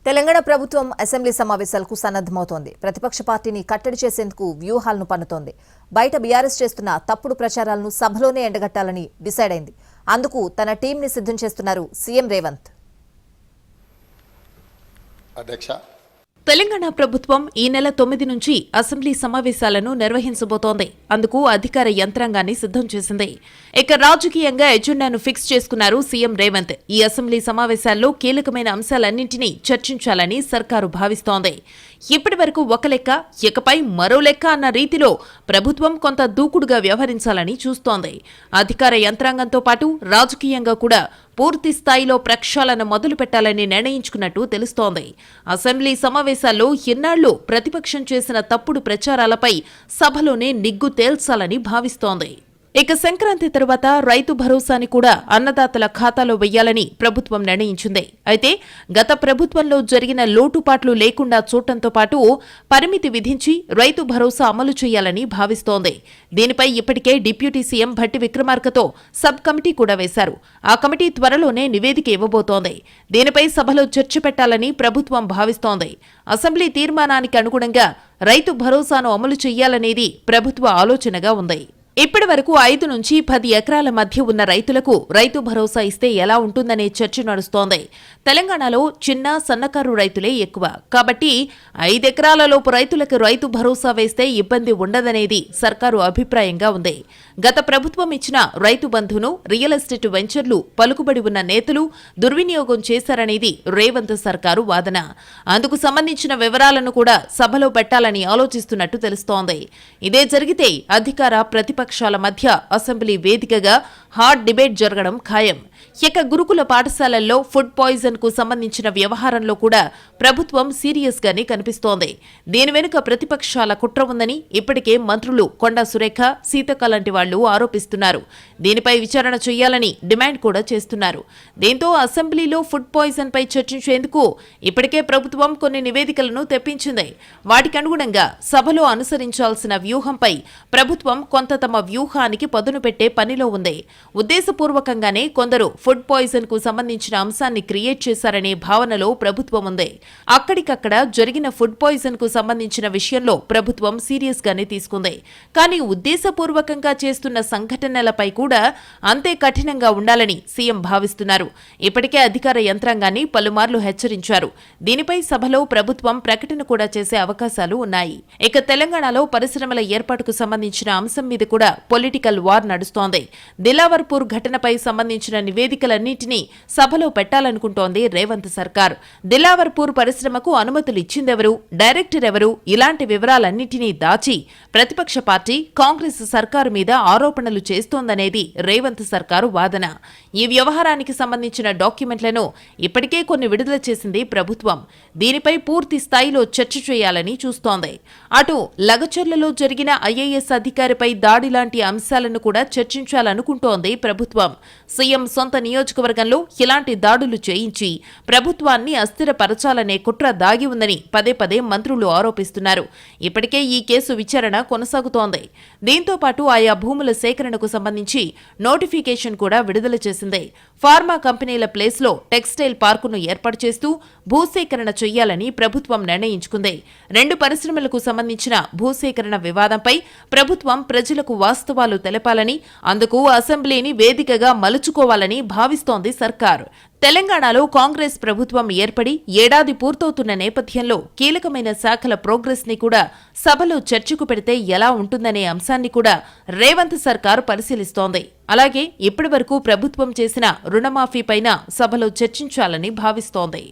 తెలంగాణ ప్రభుత్వం అసెంబ్లీ సమావేశాలకు సన్నద్ధమవుతోంది. ప్రతిపక్ష పార్టీని కట్టడి చేసేందుకు వ్యూహాలను పన్నుతోంది. బయట బీఆర్ఎస్ చేస్తున్న తప్పుడు ప్రచారాలను సభలోనే ఎండగట్టాలని డిసైడ్ అయింది. అందుకు తన టీంని సిద్ధం చేస్తున్నారు సీఎం రేవంత్. తెలంగాణ ప్రభుత్వం ఈ నెల 9 నుంచి అసెంబ్లీ సమావేశాలను నిర్వహించబోతోంది. అందుకు అధికార యంత్రాంగాన్ని సిద్ధం చేసింది. ఇక రాజకీయంగా ఎజెండాను ఫిక్స్ చేసుకున్నారు సీఎం రేవంత్. ఈ అసెంబ్లీ సమావేశాల్లో కీలకమైన అంశాలన్నింటినీ చర్చించాలని సర్కారు భావిస్తోంది. ఇప్పటి వరకు ఒక లెక్క, ఇకపై మరో లెక్క అన్న రీతిలో ప్రభుత్వం కొంత దూకుడుగా వ్యవహరించాలని చూస్తోంది. అధికార యంత్రాంగంతో పాటు రాజకీయంగా కూడా పూర్తి స్థాయిలో ప్రక్షాళన మొదలు పెట్టాలని నిర్ణయించుకున్నట్టు తెలుస్తోంది. అసెంబ్లీ సమావేశాల్లో ఇన్నాళ్లు ప్రతిపక్షం చేసిన తప్పుడు ప్రచారాలపై సభలోనే నిగ్గు తేల్చాలని భావిస్తోంది. ఇక సంక్రాంతి తరువాత రైతు భరోసాని కూడా అన్నదాతల ఖాతాలో వెయ్యాలని ప్రభుత్వం నిర్ణయించింది. అయితే గత ప్రభుత్వంలో జరిగిన లోటుపాట్లు లేకుండా చూడటంతో పాటు పరిమితి విధించి రైతు భరోసా అమలు చేయాలని భావిస్తోంది. దీనిపై ఇప్పటికే డిప్యూటీ సీఎం భట్టి విక్రమార్కతో సబ్ కమిటీ కూడా వేశారు. ఆ కమిటీ త్వరలోనే నివేదిక ఇవ్వబోతోంది. దీనిపై సభలో చర్చ పెట్టాలని ప్రభుత్వం భావిస్తోంది. అసెంబ్లీ తీర్మానానికి అనుగుణంగా రైతు భరోసాను అమలు చేయాలనేది ప్రభుత్వ ఆలోచనగా ఉంది. ఇప్పటి వరకు 5 నుంచి 10 ఎకరాల మధ్య ఉన్న రైతులకు రైతు భరోసా ఇస్తే ఎలా ఉంటుందనే చర్చ నడుస్తోంది. తెలంగాణలో చిన్న సన్నకారు రైతులే ఎక్కువ కాబట్టి 5 ఎకరాలలోపు రైతులకు రైతు భరోసా వేస్తే ఇబ్బంది ఉండదనేది సర్కారు అభిప్రాయంగా ఉంది. గత ప్రభుత్వం ఇచ్చిన రైతు బంధును రియల్ ఎస్టేట్ వెంచర్లు పలుకుబడి ఉన్న నేతలు దుర్వినియోగం చేశారనేది రేవంత్ సర్కారు వాదన. అందుకు సంబంధించిన వివరాలను కూడా సభలో పెట్టాలని ఆలోచిస్తున్నట్టు తెలుస్తోంది. ఇదే జరిగితే అధికార ప్రతిపక్షాల మధ్య అసెంబ్లీ వేదికగా హాట్ డిబేట్ జరగడం ఖాయం. ఇక గురుకుల పాఠశాలల్లో ఫుడ్ పాయిజన్ కు సంబంధించిన వ్యవహారంలో కూడా ప్రభుత్వం సీరియస్ గానే కనిపిస్తోంది. దీని వెనుక ప్రతిపక్షాల కుట్ర ఉందని ఇప్పటికే మంత్రులు కొండా సురేఖ, సీతక్క లాంటి వాళ్లు ఆరోపిస్తున్నారు. దీనిపై విచారణ చేయాలని డిమాండ్ కూడా చేస్తున్నారు. దీంతో అసెంబ్లీలో ఫుడ్ పాయిజన్ పై చర్చించేందుకు ఇప్పటికే ప్రభుత్వం కొన్ని నివేదికలను తెప్పించింది. వాటికి అనుగుణంగా సభలో అనుసరించాల్సిన వ్యూహంపై ప్రభుత్వం కొంత తమ వ్యూహానికి పదును పెట్టే పనిలో ఉంది. ఉద్దేశపూర్వకంగానే కొందరు ఫుడ్ పాయిజన్ కు సంబంధించిన అంశాన్ని క్రియేట్ చేశారనే భావనలో ప్రభుత్వం ఉంది. అక్కడికక్కడ జరిగిన ఫుడ్ పాయిజన్ కు సంబంధించిన విషయంలో ప్రభుత్వం సీరియస్ గానే తీసుకుంది. కానీ ఉద్దేశపూర్వకంగా చేస్తున్న సంఘటనలపై కూడా అంతే కఠినంగా ఉండాలని సీఎం భావిస్తున్నారు. ఇప్పటికే అధికార యంత్రాంగాన్ని పలుమార్లు హెచ్చరించారు. దీనిపై సభలో ప్రభుత్వం ప్రకటన కూడా చేసే అవకాశాలు ఉన్నాయి. ఇక తెలంగాణలో పరిశ్రమల ఏర్పాటుకు సంబంధించిన అంశం మీద కూడా పొలిటికల్ వార్ నడుస్తోంది. దిలావర్పూర్ ఘటనపై సంబంధించిన నివేదికలన్నింటినీ సభలో పెట్టాలనుకుంటోంది రేవంత్ సర్కార్. దిలావర్పూర్ పరిశ్రమకు అనుమతులిచ్చిందెవరు, డైరెక్టర్ ఎవరు, ఇలాంటి వివరాలన్నింటినీ దాచి ప్రతిపక్ష పార్టీ కాంగ్రెస్ సర్కారు మీద ఆరోపణలు చేస్తోందనేది రేవంత్ సర్కారు వాదన. ఈ వ్యవహారానికి సంబంధించిన డాక్యుమెంట్లను ఇప్పటికే కొన్ని విడుదల చేసింది ప్రభుత్వం. దీనిపై పూర్తి స్థాయిలో చర్చ చేయాలని చూస్తోంది. అటు లగచర్లలో జరిగిన ఐఏఎస్ అధికారిపై దాడి లాంటి అంశాలను కూడా చర్చించాలనుకుంటోంది ప్రభుత్వం. సీఎం సొంత నియోజకవర్గంలో ఇలాంటి దాడులు చేయించి ప్రభుత్వాన్ని అస్థిరపరచాలనే కుట్ర దాగి ఉందని పదే పదే మంత్రులు ఆరోపిస్తున్నారు. ఇప్పటికే ఈ కేసు విచారణ కొనసాగుతోంది. దీంతో పాటు ఆయా భూముల సేకరణకు సంబంధించి నోటిఫికేషన్ కూడా విడుదల చేసింది. ఫార్మా కంపెనీల ప్లేస్లో టెక్స్టైల్ పార్కును ఏర్పాటు చేస్తూ భూసేకరణ చేయాలని ప్రభుత్వం నిర్ణయించుకుంది. 2 పరిశ్రమలకు సంబంధించిన భూసేకరణ వివాదంపై ప్రభుత్వం ప్రజలకు వాస్తవాలు తెలపాలని, అందుకు అసెంబ్లీని వేదికగా మలుచుకోవాలని భావిస్తోంది సర్కార్. తెలంగాణలో కాంగ్రెస్ ప్రభుత్వం ఏర్పడి ఏడాది పూర్తవుతున్న నేపథ్యంలో కీలకమైన శాఖల ప్రోగ్రెస్ ని కూడా సభలో చర్చకు పెడితే ఎలా ఉంటుందనే అంశాన్ని కూడా రేవంత్ సర్కార్ పరిశీలిస్తోంది. అలాగే ఇప్పటివరకు ప్రభుత్వం చేసిన రుణమాఫీ పైన సభలో చర్చించాలని భావిస్తోంది.